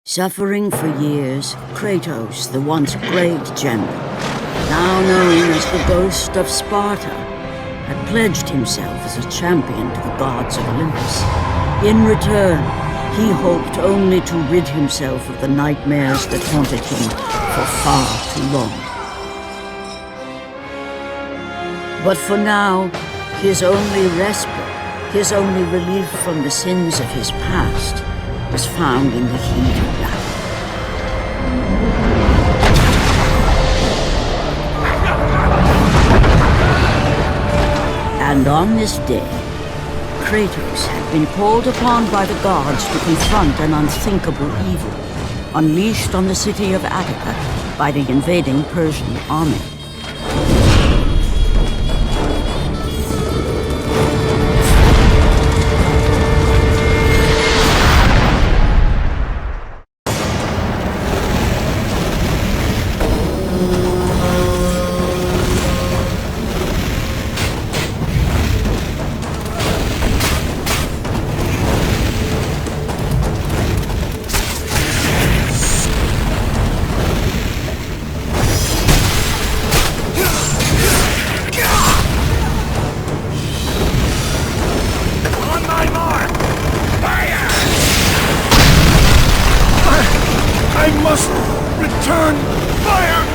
Suffering for years, Kratos, the once great general, now known as the Ghost of Sparta, had pledged himself as a champion to the gods of Olympus. In return, he hoped only to rid himself of the nightmares that haunted him for far too long. But for now, his only respite, his only relief from the sins of his past, was found in the heat of battle. And on this day, Kratos had been called upon by the gods to confront an unthinkable evil, unleashed on the city of Attica by the invading Persian army. Return fire!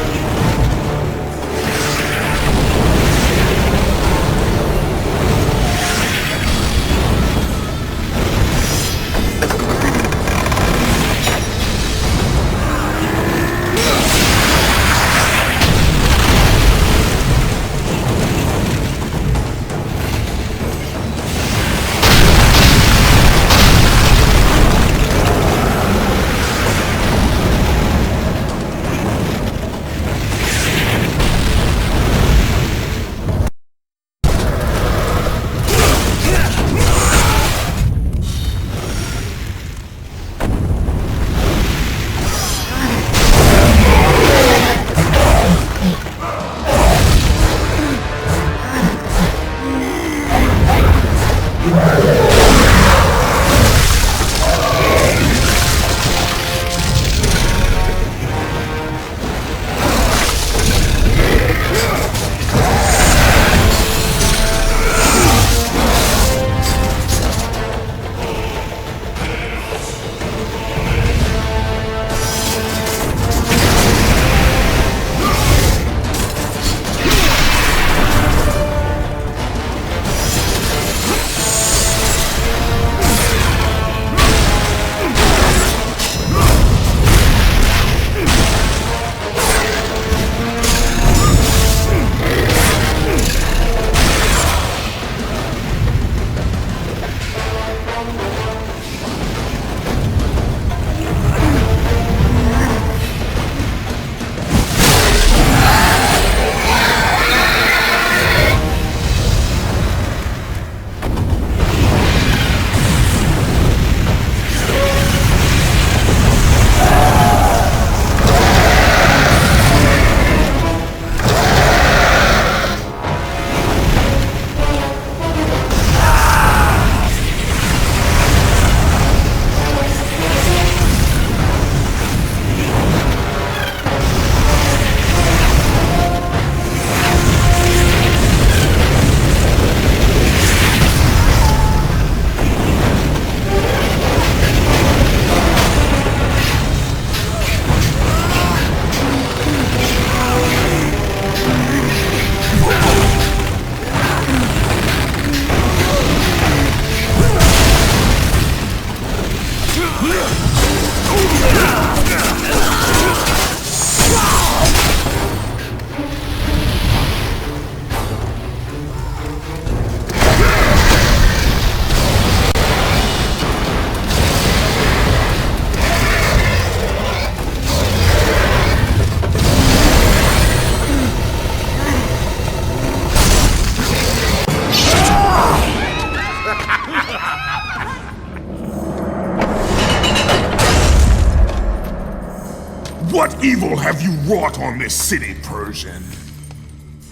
What evil have you wrought on this city, Persian?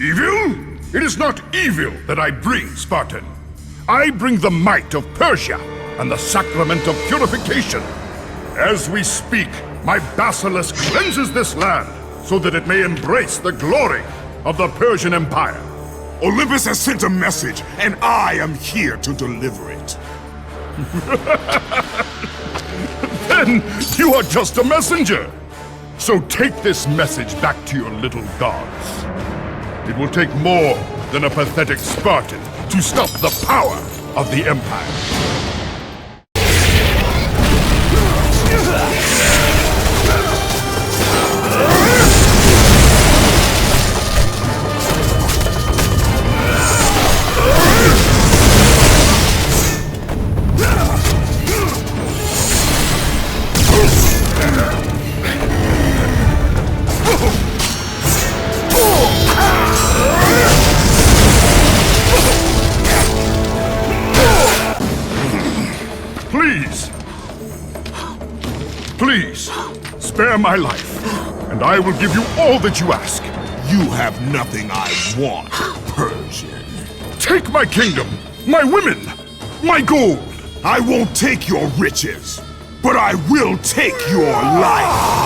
Evil? It is not evil that I bring, Spartan. I bring the might of Persia and the sacrament of purification. As we speak, my basilisk cleanses this land so that it may embrace the glory of the Persian Empire. Olympus has sent a message, and I am here to deliver it. Then you are just a messenger. So take this message back to your little gods. It will take more than a pathetic Spartan to stop the power of the Empire. Please, spare my life, and I will give you all that you ask. You have nothing I want, Persian. Take my kingdom, my women, my gold. I won't take your riches, but I will take your life.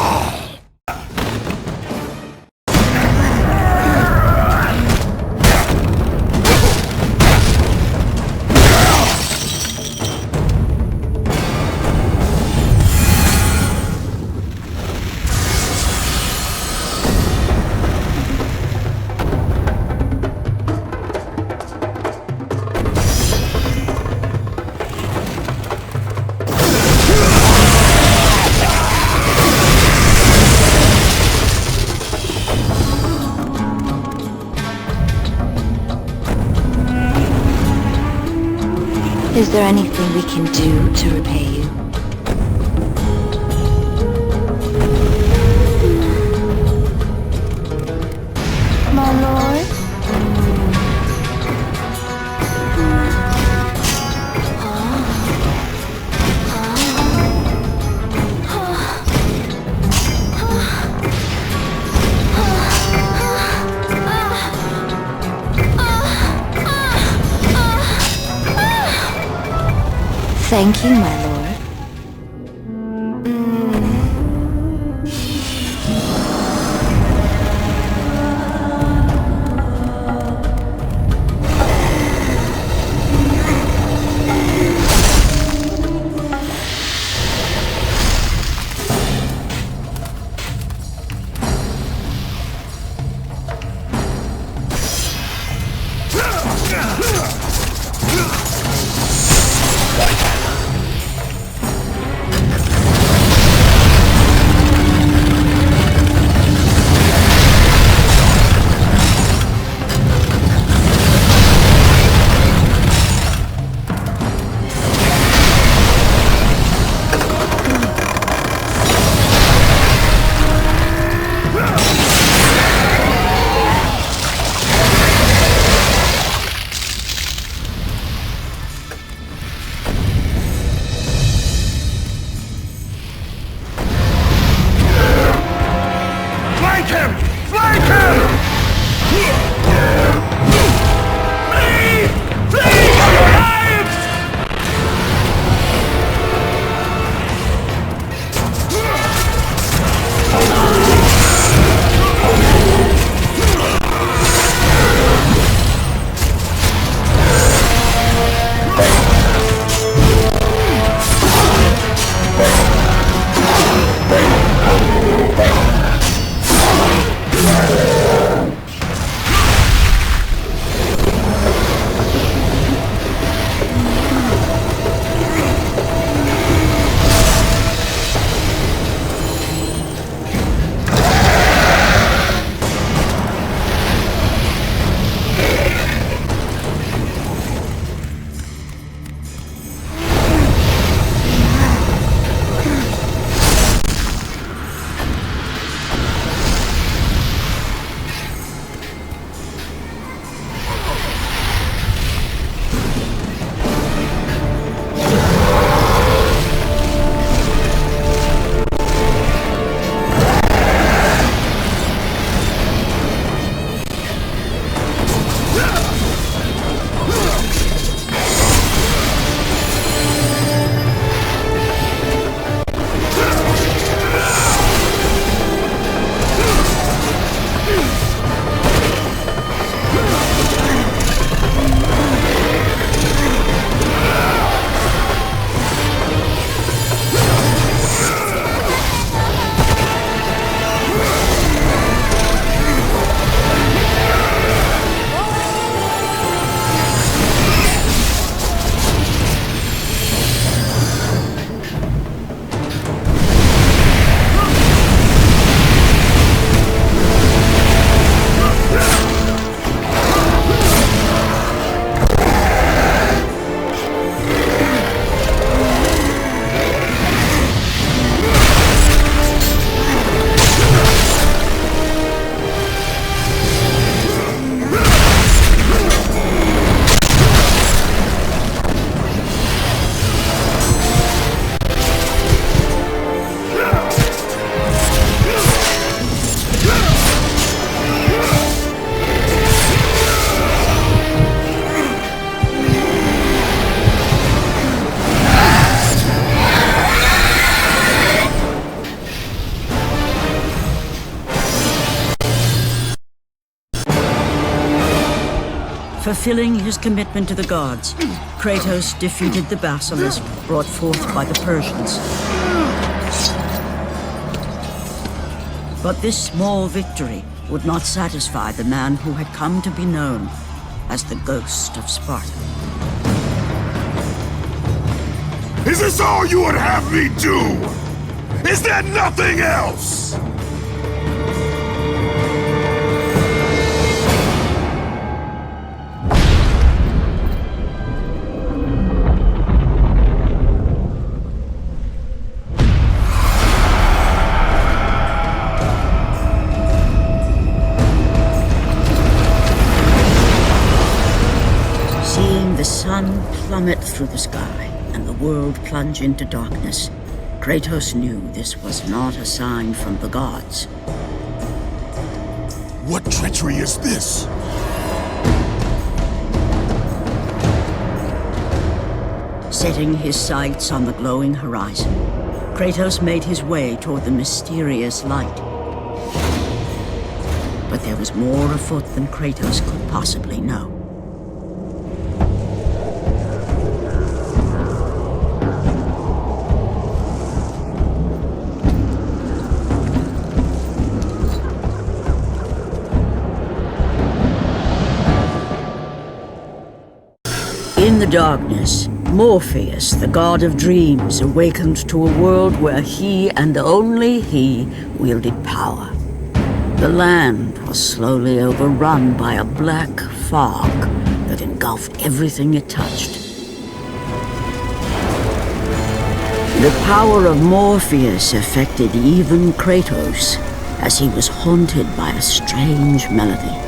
Is there anything we can do to repay you? My lord? Thank you, my lord. Fulfilling his commitment to the gods, Kratos defeated the basilisk brought forth by the Persians. But this small victory would not satisfy the man who had come to be known as the Ghost of Sparta. Is this all you would have me do? Is there nothing else? Seeing the sun plummet through the sky and the world plunge into darkness, Kratos knew this was not a sign from the gods. What treachery is this? Setting his sights on the glowing horizon, Kratos made his way toward the mysterious light. But there was more afoot than Kratos could possibly know. In the darkness, Morpheus, the god of dreams, awakened to a world where he and only he wielded power. The land was slowly overrun by a black fog that engulfed everything it touched. The power of Morpheus affected even Kratos, as he was haunted by a strange melody.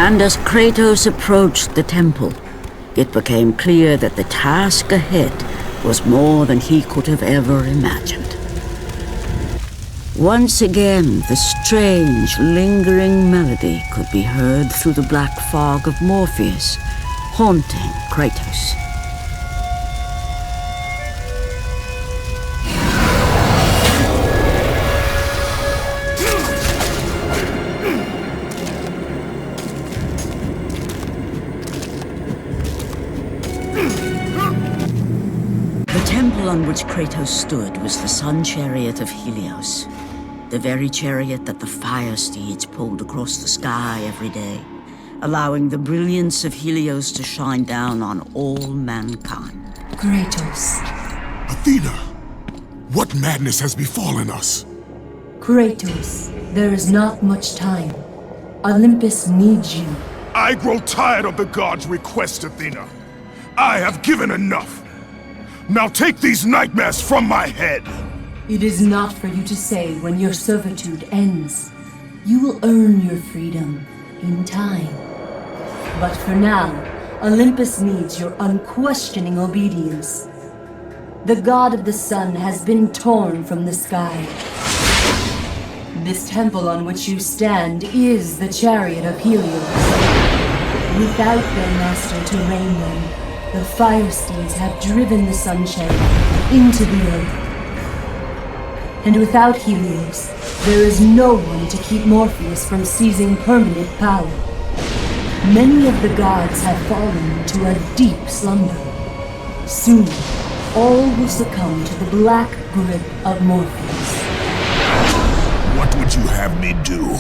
And as Kratos approached the temple, it became clear that the task ahead was more than he could have ever imagined. Once again, the strange, lingering melody could be heard through the black fog of Morpheus, haunting Kratos. The temple on which Kratos stood was the sun chariot of Helios, the very chariot that the fire steeds pulled across the sky every day, allowing the brilliance of Helios to shine down on all mankind. Kratos. Athena! What madness has befallen us? Kratos, there is not much time. Olympus needs you. I grow tired of the gods' request, Athena. I have given enough. Now take these nightmares from my head! It is not for you to say when your servitude ends. You will earn your freedom in time. But for now, Olympus needs your unquestioning obedience. The god of the sun has been torn from the sky. This temple on which you stand is the chariot of Helios. Without their master to reign them, the fire steeds have driven the sun chariot into the earth. And without Helios, there is no one to keep Morpheus from seizing permanent power. Many of the gods have fallen to a deep slumber. Soon, all will succumb to the black grip of Morpheus. What would you have me do?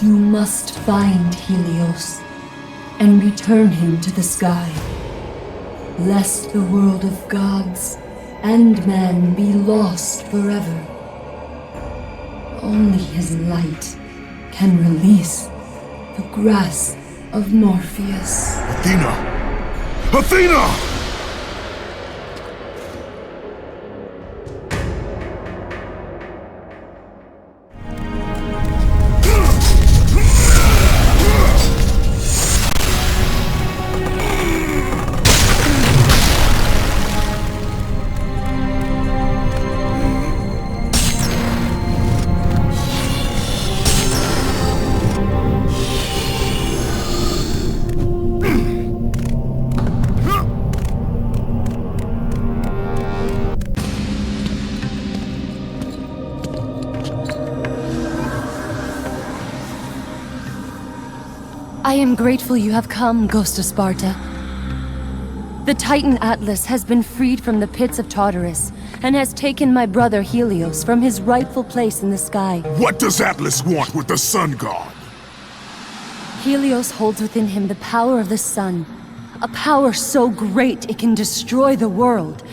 You must find Helios and return him to the sky, lest the world of gods and man be lost forever. Only his light can release the grasp of Morpheus. Athena! Athena! I am grateful you have come, Ghost of Sparta. The Titan Atlas has been freed from the pits of Tartarus, and has taken my brother Helios from his rightful place in the sky. What does Atlas want with the Sun God? Helios holds within him the power of the sun, a power so great it can destroy the world.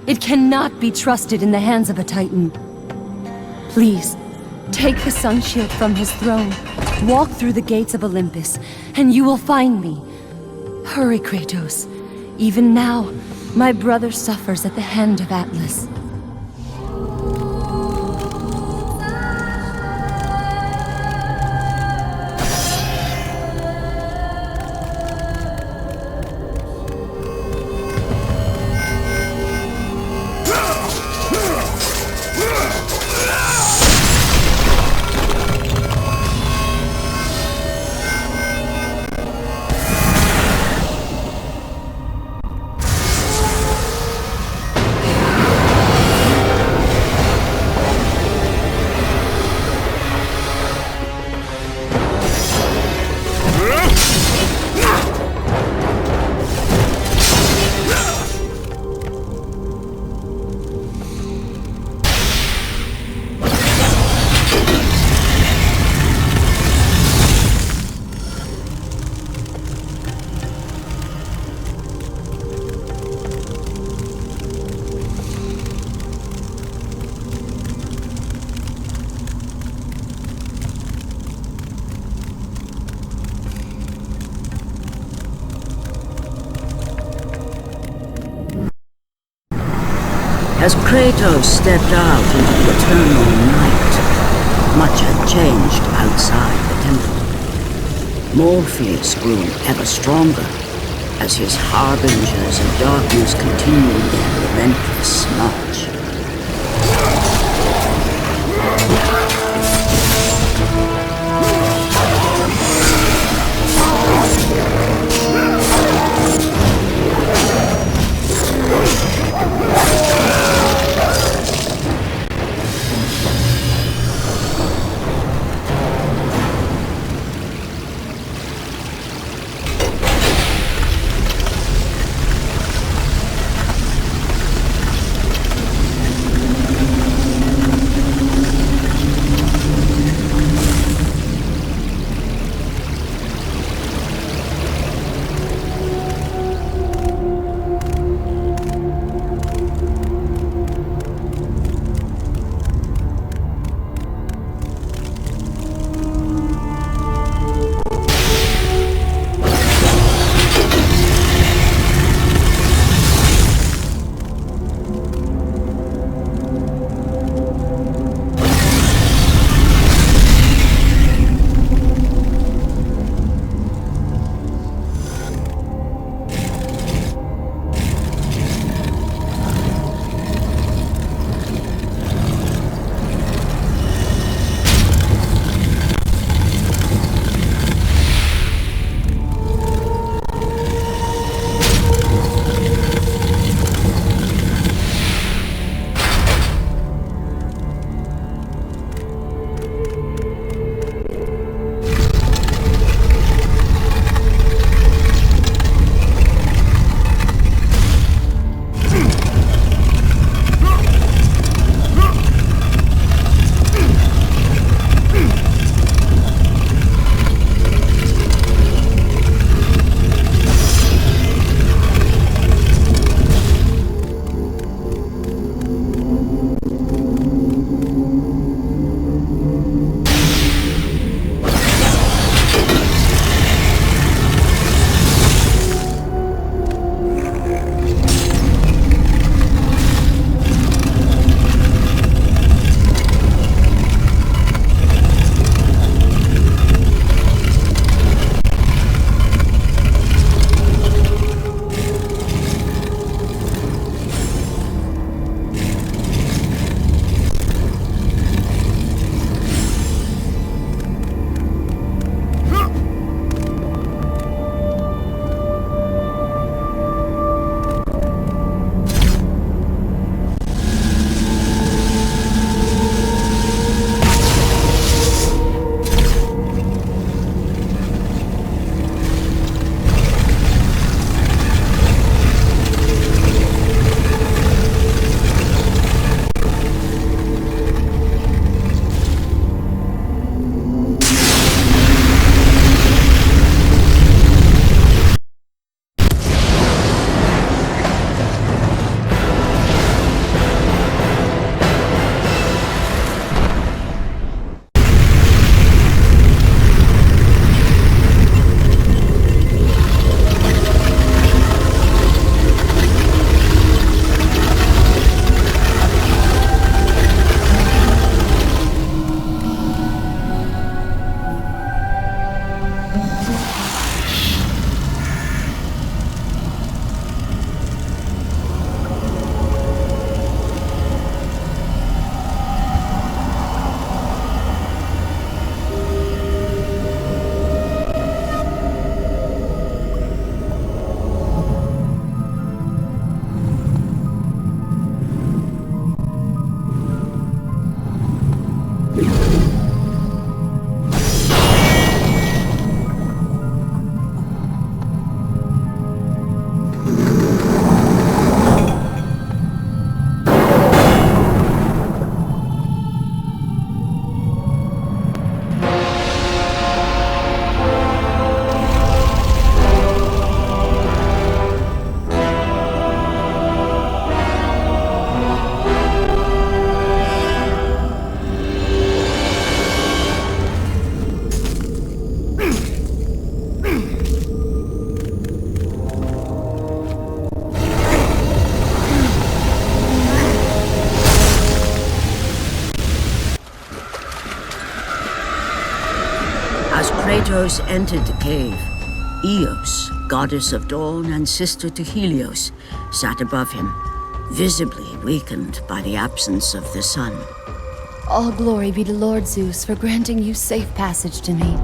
It cannot be trusted in the hands of a Titan. Please, take the sun shield from his throne, walk through the gates of Olympus, and you will find me. Hurry, Kratos. Even now, my brother suffers at the hand of Atlas. As Kratos stepped out into the eternal night, much had changed outside the temple. Morpheus grew ever stronger as his harbingers of darkness continued their relentless march. As Kratos entered the cave, Eos, goddess of dawn and sister to Helios, sat above him, visibly weakened by the absence of the sun. All glory be to Lord Zeus for granting you safe passage to me.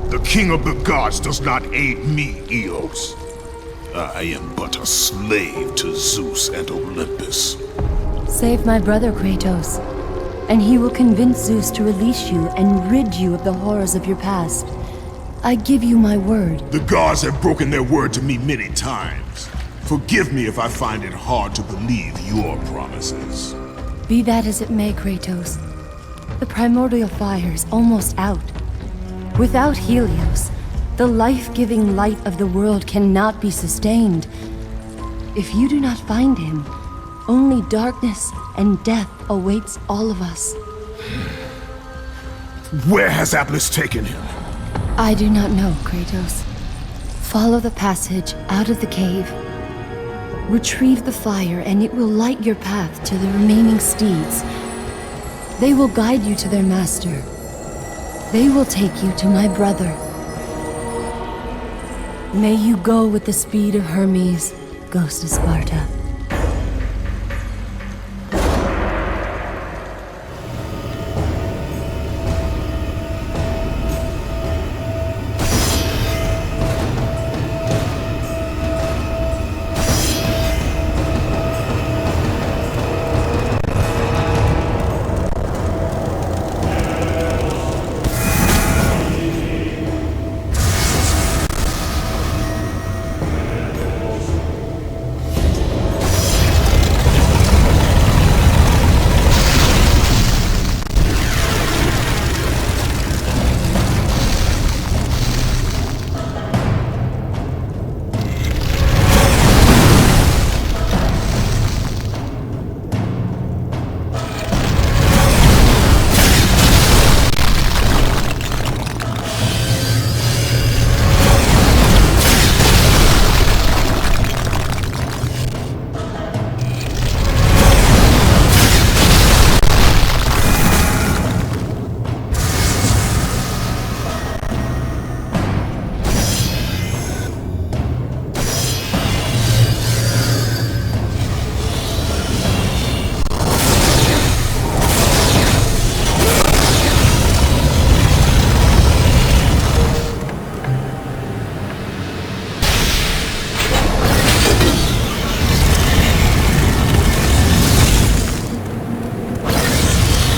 The king of the gods does not aid me, Eos. I am but a slave to Zeus and Olympus. Save my brother, Kratos, and he will convince Zeus to release you and rid you of the horrors of your past. I give you my word. The gods have broken their word to me many times. Forgive me if I find it hard to believe your promises. Be that as it may, Kratos. The primordial fire is almost out. Without Helios, the life-giving light of the world cannot be sustained. If you do not find him, only darkness and death awaits all of us. Where has Atlas taken him? I do not know, Kratos. Follow the passage out of the cave. Retrieve the fire and it will light your path to the remaining steeds. They will guide you to their master. They will take you to my brother. May you go with the speed of Hermes, ghost of Sparta.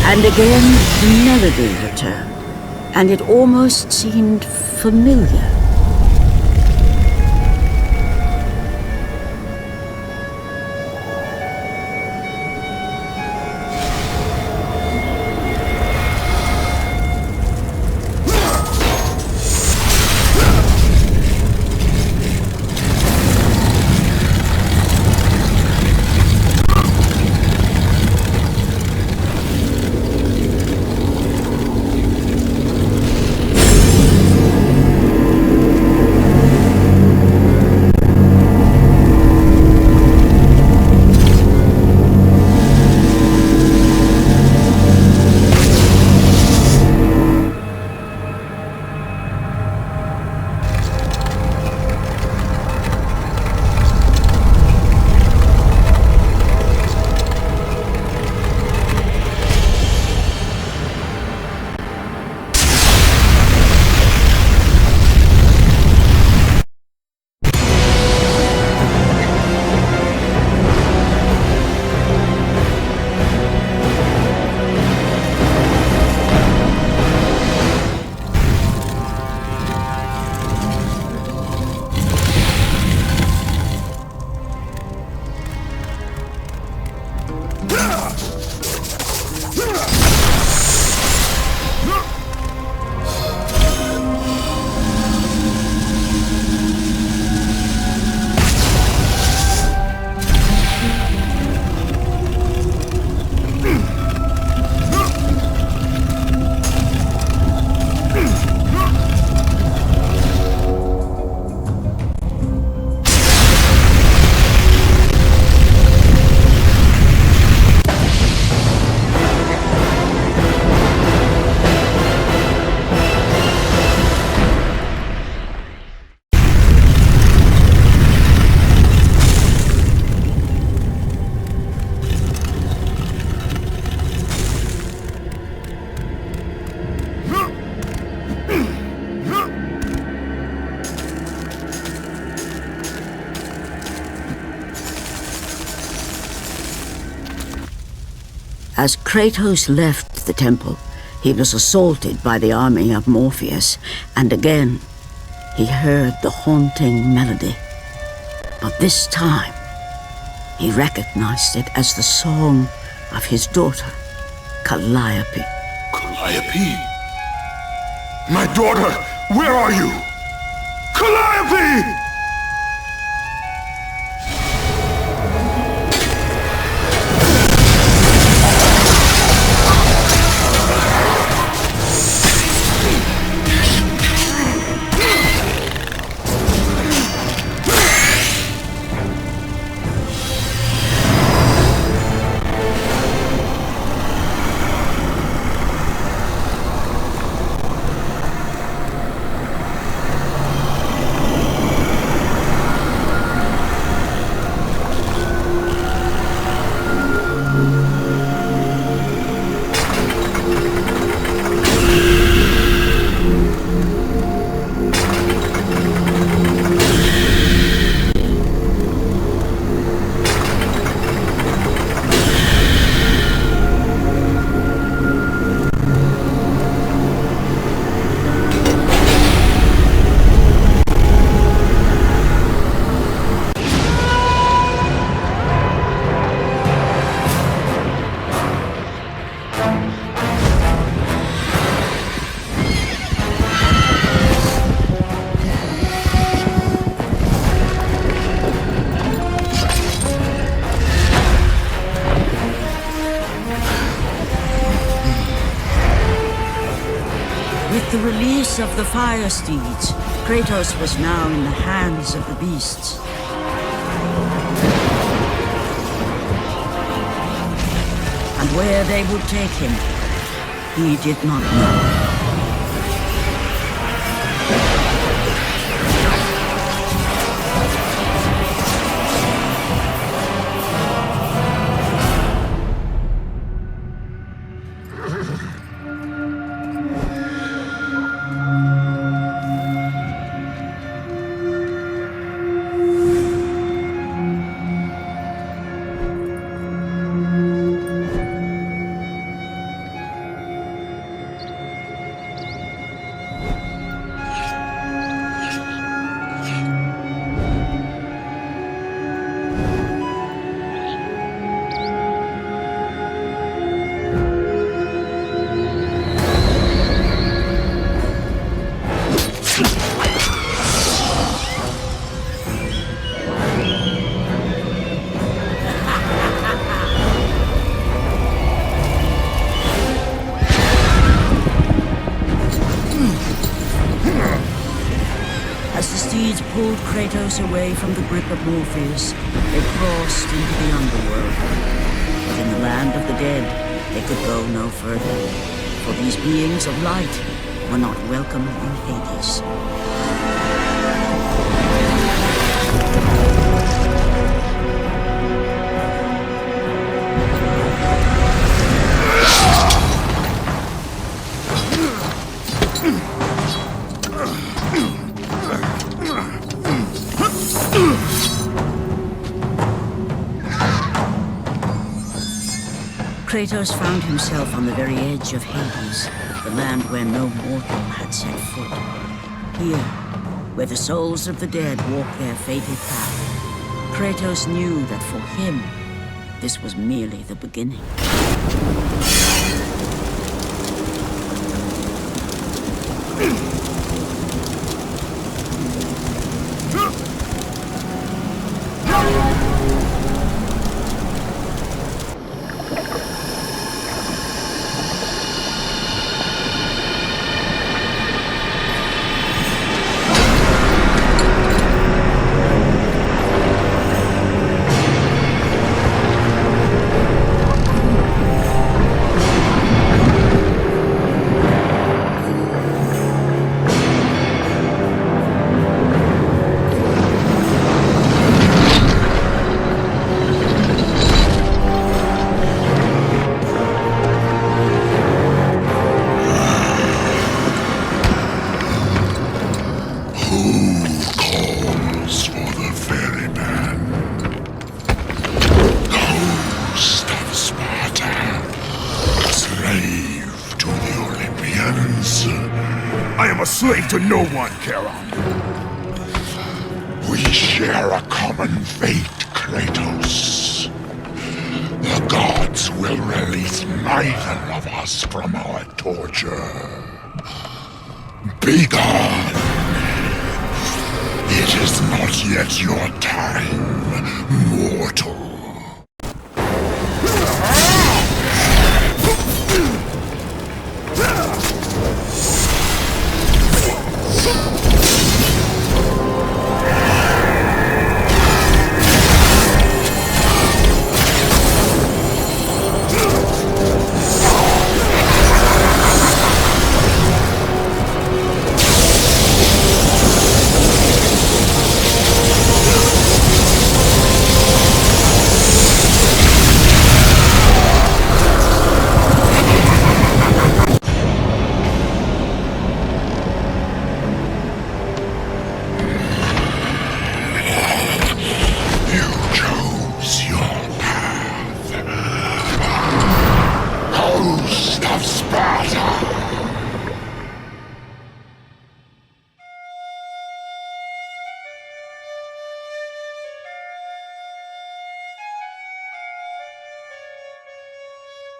And again, the melody returned, and it almost seemed familiar. As Kratos left the temple, he was assaulted by the army of Morpheus, and again he heard the haunting melody. But this time, he recognized it as the song of his daughter, Calliope. Calliope? My daughter, where are you? Calliope! With the release of the fire steeds, Kratos was now in the hands of the beasts. And where they would take him, he did not know. As the steeds pulled Kratos away from the grip of Morpheus, they crossed into the underworld. But in the land of the dead, they could go no further, for these beings of light were not welcome in Hades. Kratos found himself on the very edge of Hades, the land where no mortal had set foot. Here, where the souls of the dead walk their fated path, Kratos knew that for him, this was merely the beginning. Guardians. I am a slave to no one, Charon. We share a common fate, Kratos. The gods will release neither of us from our torture. Be gone! It is not yet your time, mortal.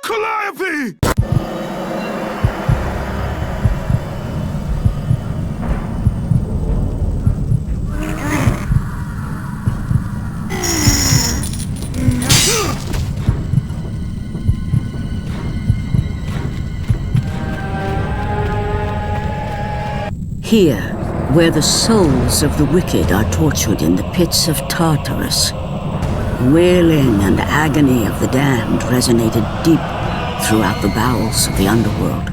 Calliope! Here, where the souls of the wicked are tortured in the pits of Tartarus, wailing and agony of the damned resonated deep throughout the bowels of the underworld.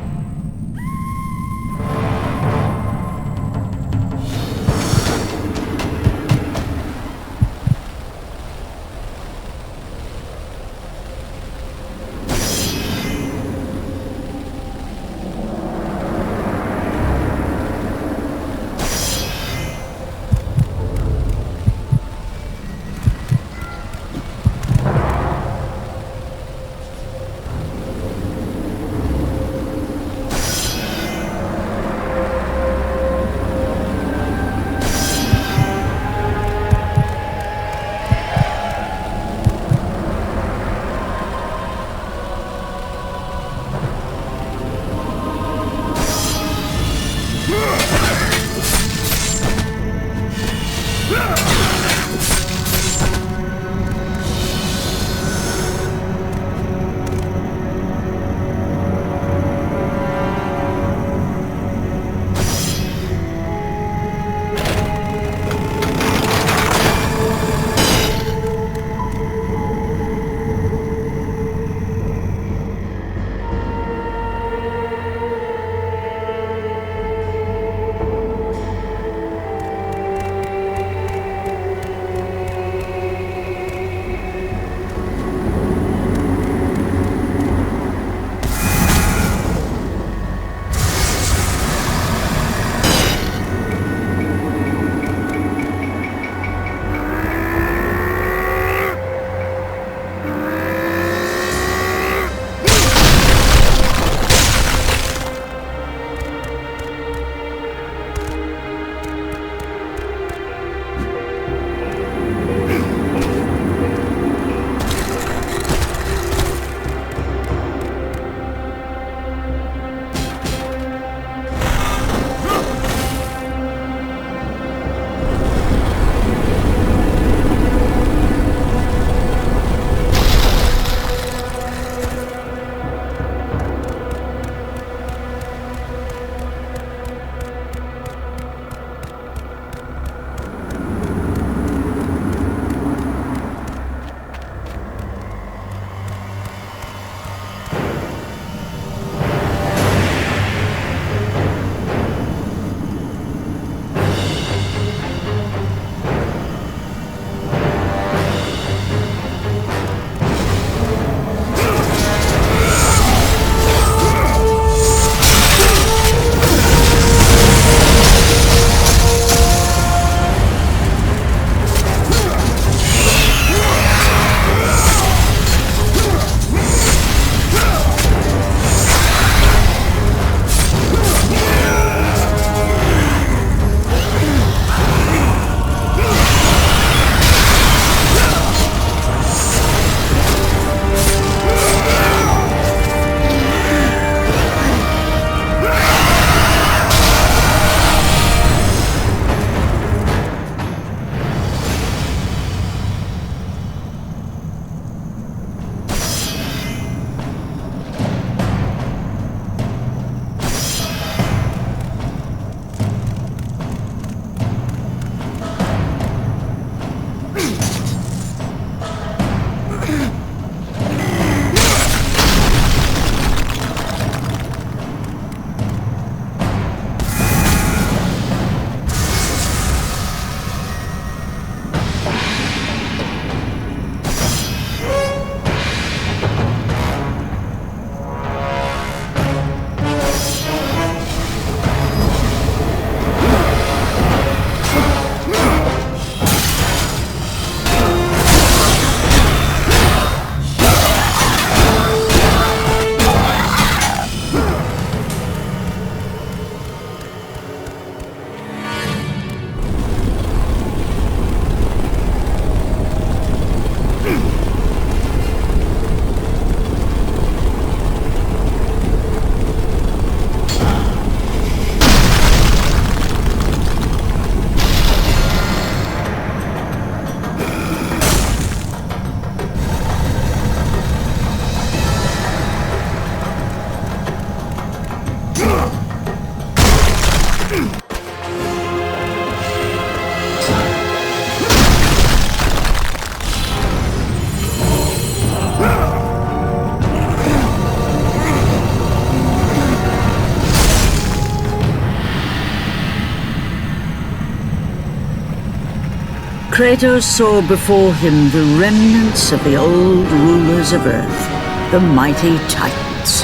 Kratos saw before him the remnants of the old rulers of Earth, the mighty Titans.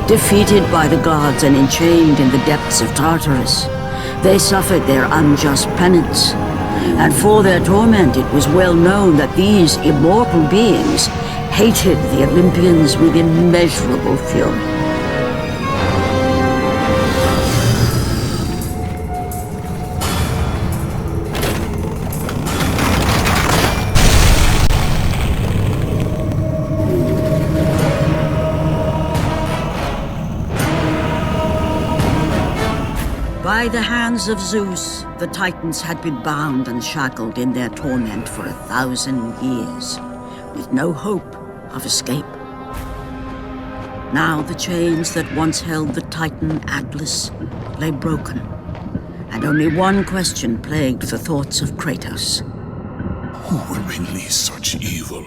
Defeated by the gods and enchained in the depths of Tartarus, they suffered their unjust penance. And for their torment it was well known that these immortal beings hated the Olympians with immeasurable fury. By the hands of Zeus, the Titans had been bound and shackled in their torment for 1,000 years, with no hope of escape. Now the chains that once held the Titan Atlas lay broken, and only one question plagued the thoughts of Kratos. Who will release such evil?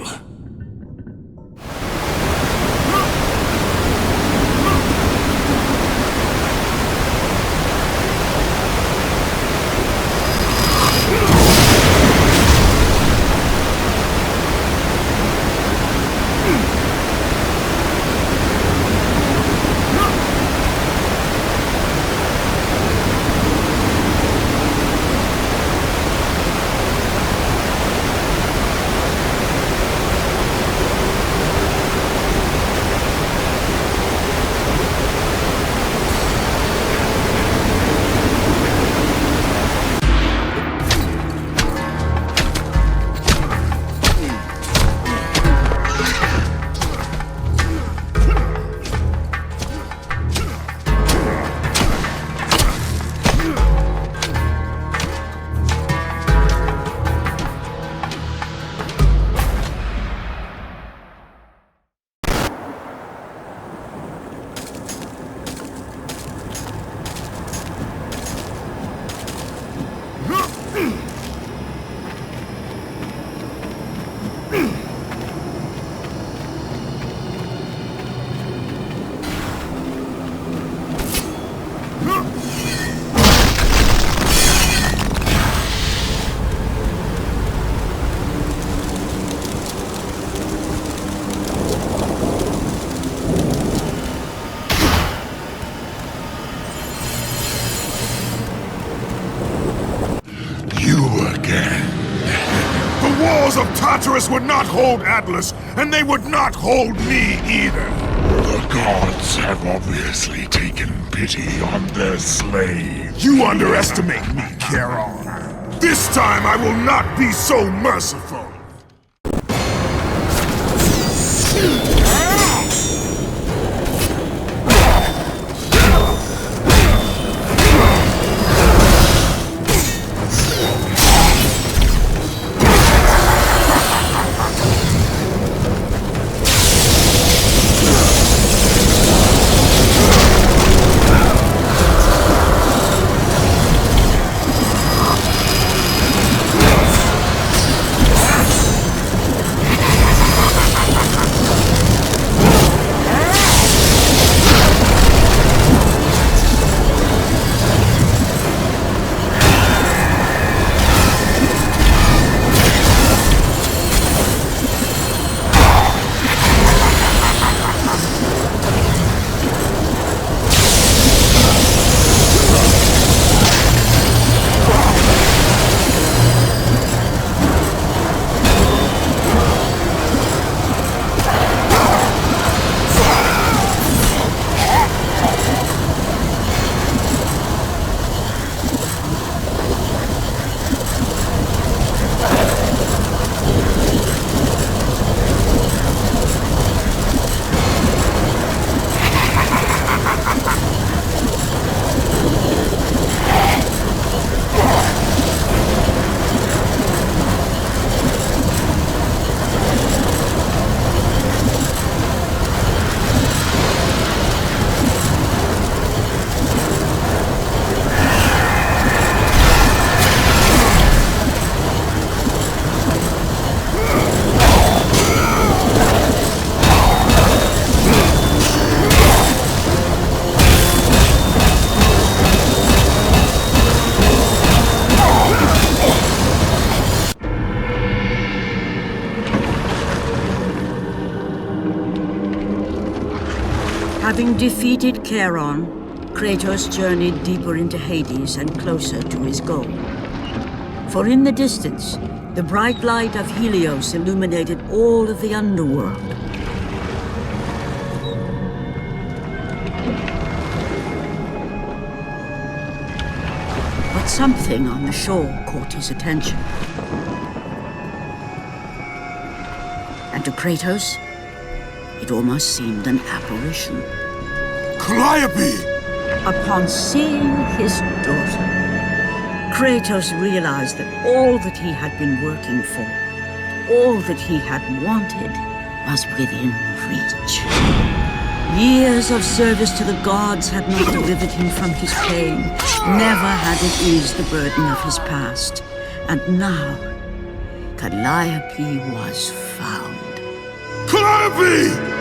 The walls of Tartarus would not hold Atlas, and they would not hold me either. The gods have obviously taken pity on their slaves. You underestimate me, Charon. This time I will not be so merciful. Having defeated Charon, Kratos journeyed deeper into Hades and closer to his goal. For in the distance, the bright light of Helios illuminated all of the underworld. But something on the shore caught his attention. And to Kratos, it almost seemed an apparition. Calliope! Upon seeing his daughter, Kratos realized that all that he had been working for, all that he had wanted, was within reach. Years of service to the gods had not delivered him from his pain, never had it eased the burden of his past. And now, Calliope was found. Calliope!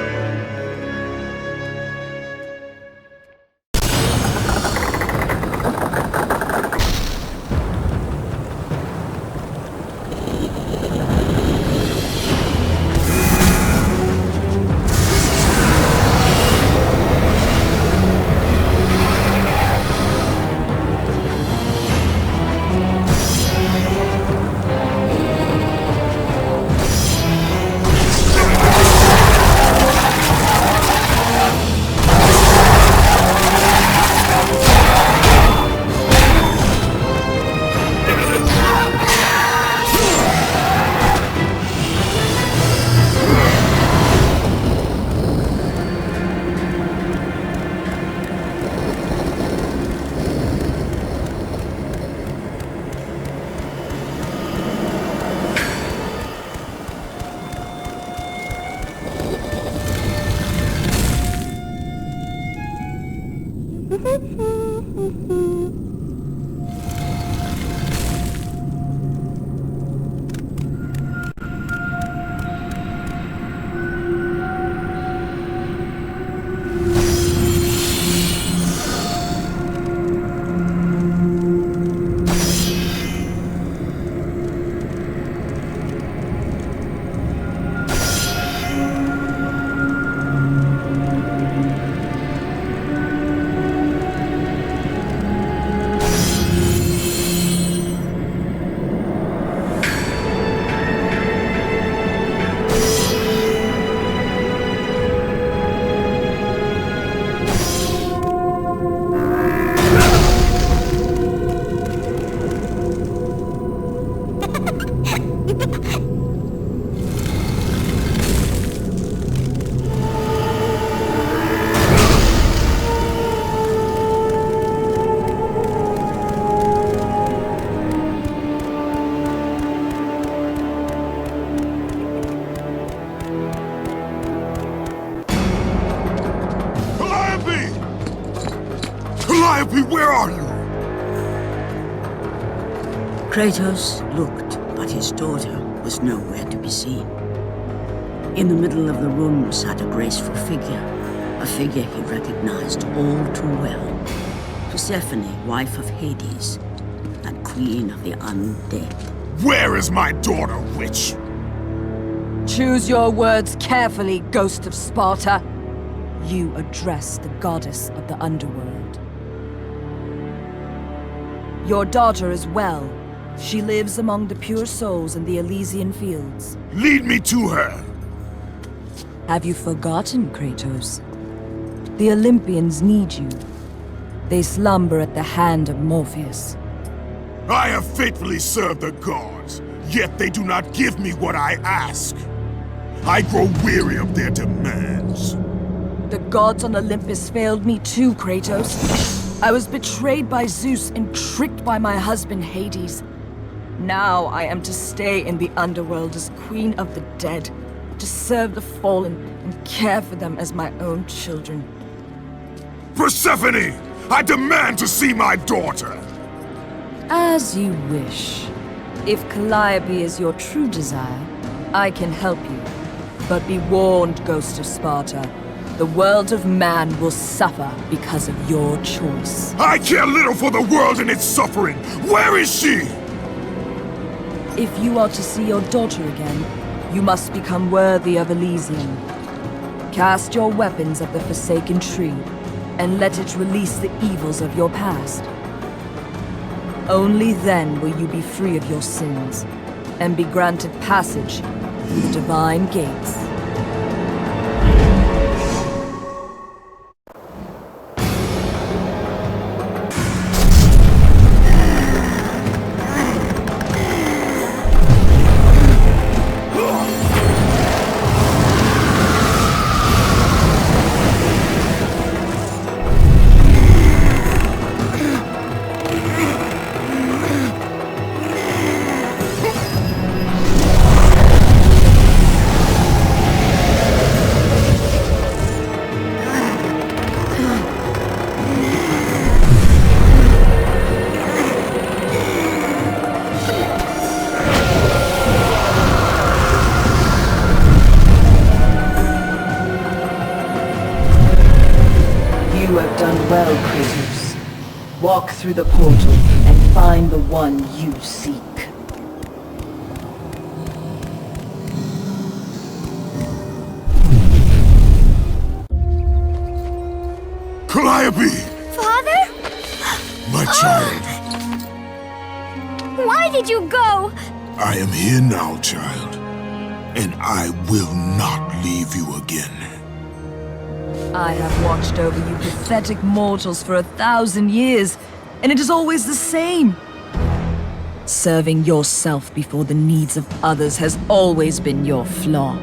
Calliope, where are you? Kratos looked, but his daughter was nowhere to be seen. In the middle of the room sat a graceful figure, a figure he recognized all too well. Persephone, wife of Hades, and queen of the undead. Where is my daughter, witch? Choose your words carefully, Ghost of Sparta. You address the goddess of the underworld. Your daughter is well. She lives among the pure souls in the Elysian fields. Lead me to her! Have you forgotten, Kratos? The Olympians need you. They slumber at the hand of Morpheus. I have faithfully served the gods, yet they do not give me what I ask. I grow weary of their demands. The gods on Olympus failed me too, Kratos. I was betrayed by Zeus and tricked by my husband Hades. Now I am to stay in the underworld as Queen of the Dead, to serve the fallen and care for them as my own children. Persephone! I demand to see my daughter! As you wish. If Calliope is your true desire, I can help you. But be warned, Ghost of Sparta. The world of man will suffer because of your choice. I care little for the world and its suffering! Where is she? If you are to see your daughter again, you must become worthy of Elysium. Cast your weapons at the Forsaken Tree, and let it release the evils of your past. Only then will you be free of your sins, and be granted passage through the divine gates. You have done well, Kratos. Walk through the portal and find the one you seek. Calliope! Father? My child, Why did you go? I am here now, child. And I will not leave you again. I have watched over you pathetic mortals for 1,000 years, and it is always the same. Serving yourself before the needs of others has always been your flaw.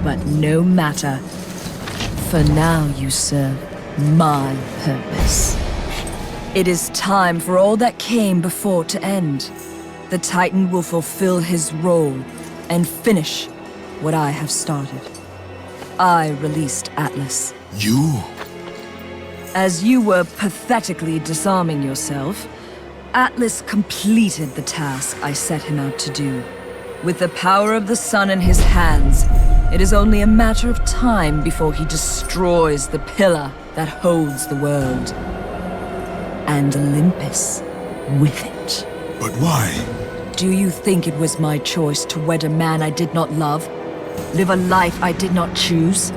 But no matter. For now you serve my purpose. It is time for all that came before to end. The Titan will fulfill his role and finish what I have started. I released Atlas. You? As you were pathetically disarming yourself, Atlas completed the task I set him out to do. With the power of the sun in his hands, it is only a matter of time before he destroys the pillar that holds the world. And Olympus with it. But why? Do you think it was my choice to wed a man I did not love? Live a life I did not choose?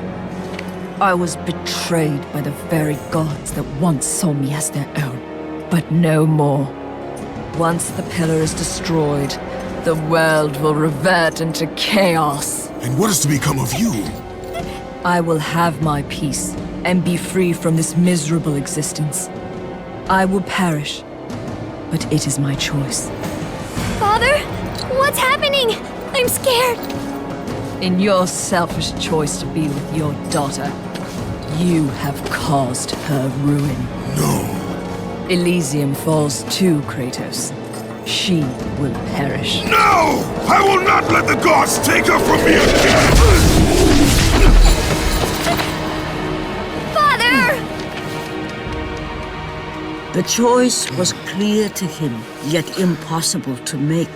I was betrayed by the very gods that once saw me as their own. But no more. Once the pillar is destroyed, the world will revert into chaos. And what is to become of you? I will have my peace and be free from this miserable existence. I will perish, but it is my choice. Father? What's happening? I'm scared. In your selfish choice to be with your daughter, you have caused her ruin. No. Elysium falls too, Kratos. She will perish. No! I will not let the gods take her from me again! Father! The choice was clear to him, yet impossible to make.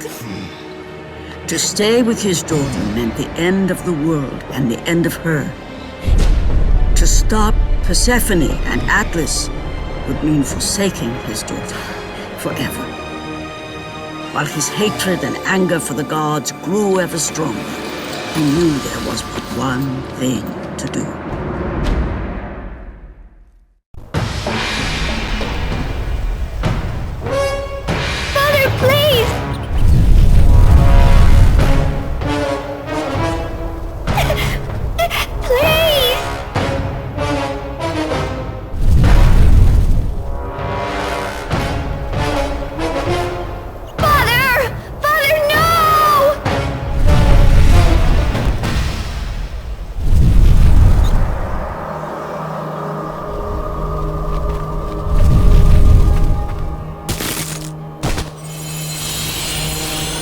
To stay with his daughter meant the end of the world and the end of her. To stop Persephone and Atlas would mean forsaking his daughter forever. While his hatred and anger for the gods grew ever stronger, he knew there was but one thing to do. Father, please! Please! Father! Father, no!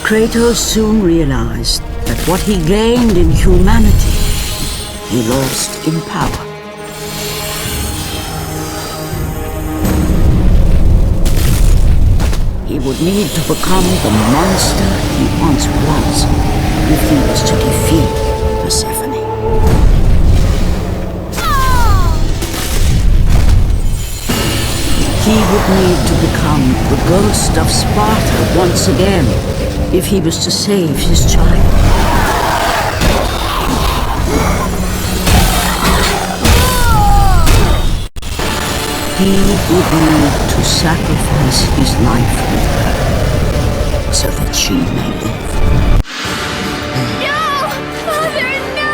Kratos soon realized that what he gained in humanity, he lost in power. He would need to become the monster he once was if he was to defeat Persephone. He would need to become the ghost of Sparta once again if he was to save his child. He agreed to sacrifice his life with her so that she may live. No! Father, no!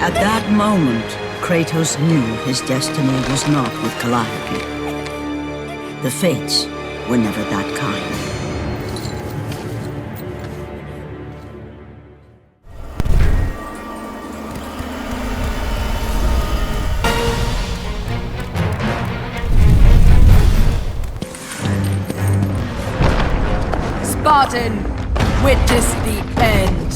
At that moment, Kratos knew his destiny was not with Calliope. The fates were never that kind. Spartan, witness the end.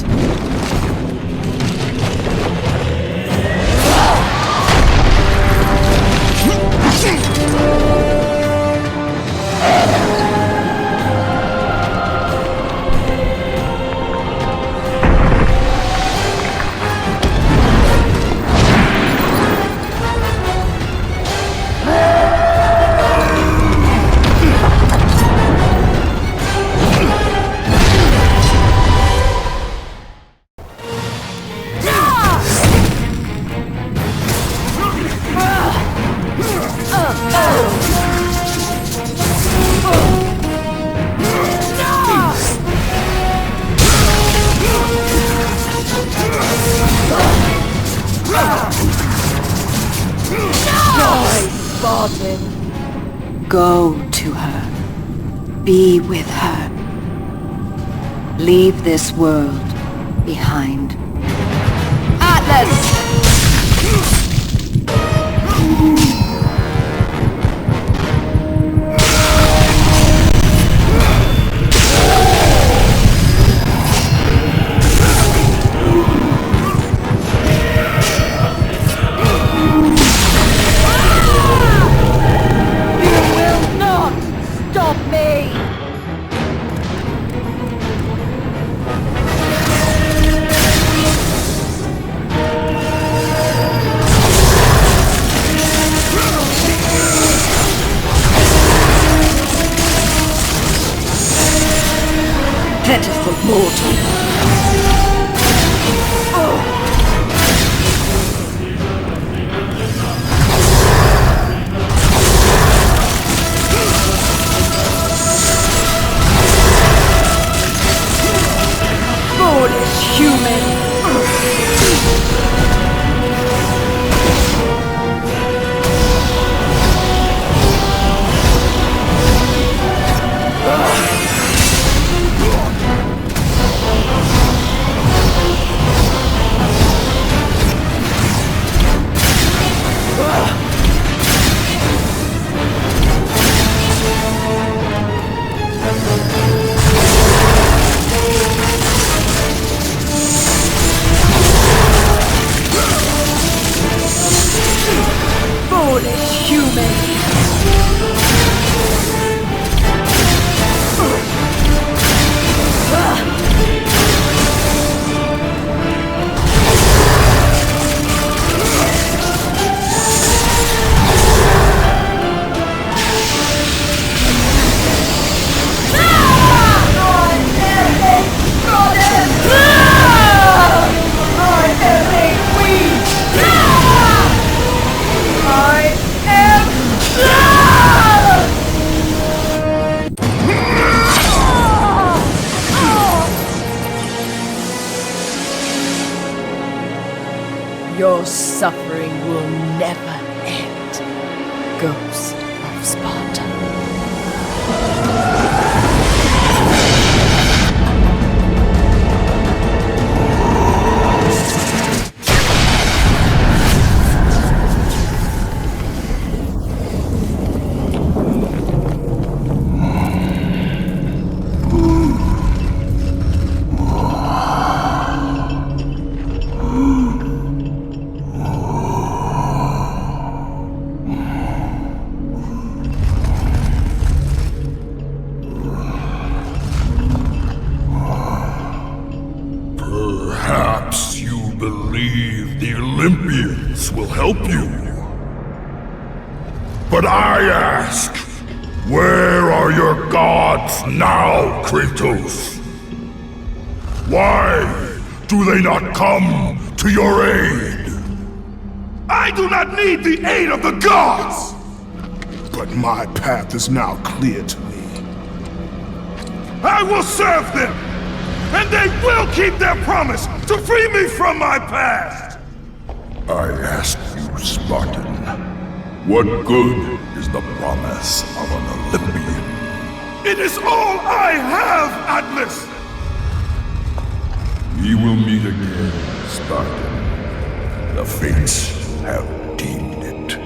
Spartan. Go to her. Be with her. Leave this world behind. Atlas! Pitiful mortal. Foolish human! Foolish human! Your suffering will never end, Ghost of Sparta. Perhaps you believe the Olympians will help you. But I ask, where are your gods now, Kratos? Why do they not come to your aid? I do not need the aid of the gods! But my path is now clear to me. I will serve them! And they will keep their promise to free me from my past! I ask you, Spartan, what good is the promise of an Olympian? It is all I have, Atlas! We will meet again, Spartan. The fates have deemed it.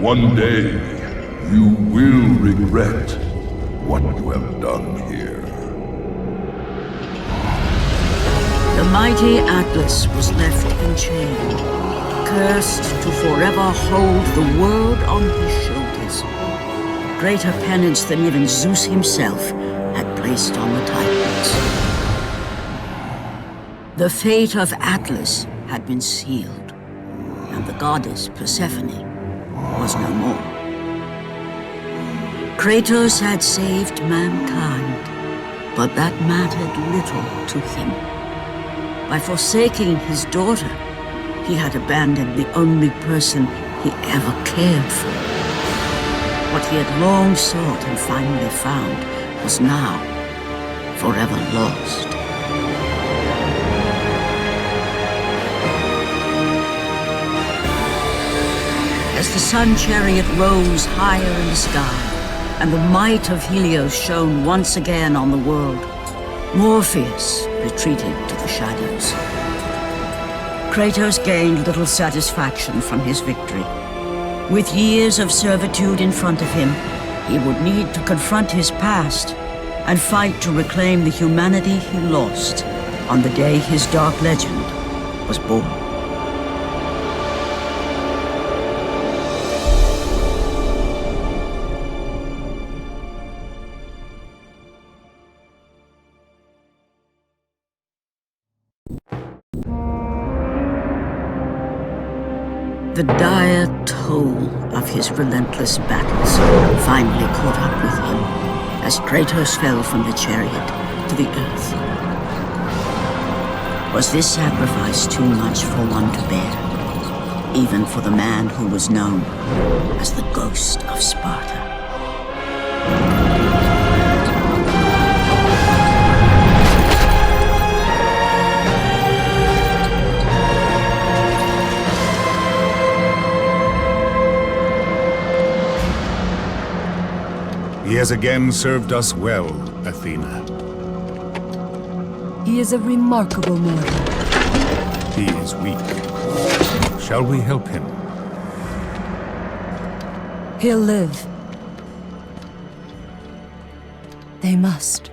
One day, you will regret what you have done here. The mighty Atlas was left enchained, cursed to forever hold the world on his shoulders. Greater penance than even Zeus himself had placed on the Titans. The fate of Atlas had been sealed, and the goddess Persephone was no more. Kratos had saved mankind, but that mattered little to him. By forsaking his daughter, he had abandoned the only person he ever cared for. What he had long sought and finally found was now forever lost. As the sun chariot rose higher in the sky, and the might of Helios shone once again on the world, Morpheus retreated to the shadows. Kratos gained little satisfaction from his victory. With years of servitude in front of him, he would need to confront his past and fight to reclaim the humanity he lost on the day his dark legend was born. The dire toll of his relentless battles finally caught up with him as Kratos fell from the chariot to the earth. Was this sacrifice too much for one to bear, even for the man who was known as the Ghost of Sparta? He has again served us well, Athena. He is a remarkable mortal. He is weak. Shall we help him? He'll live. They must.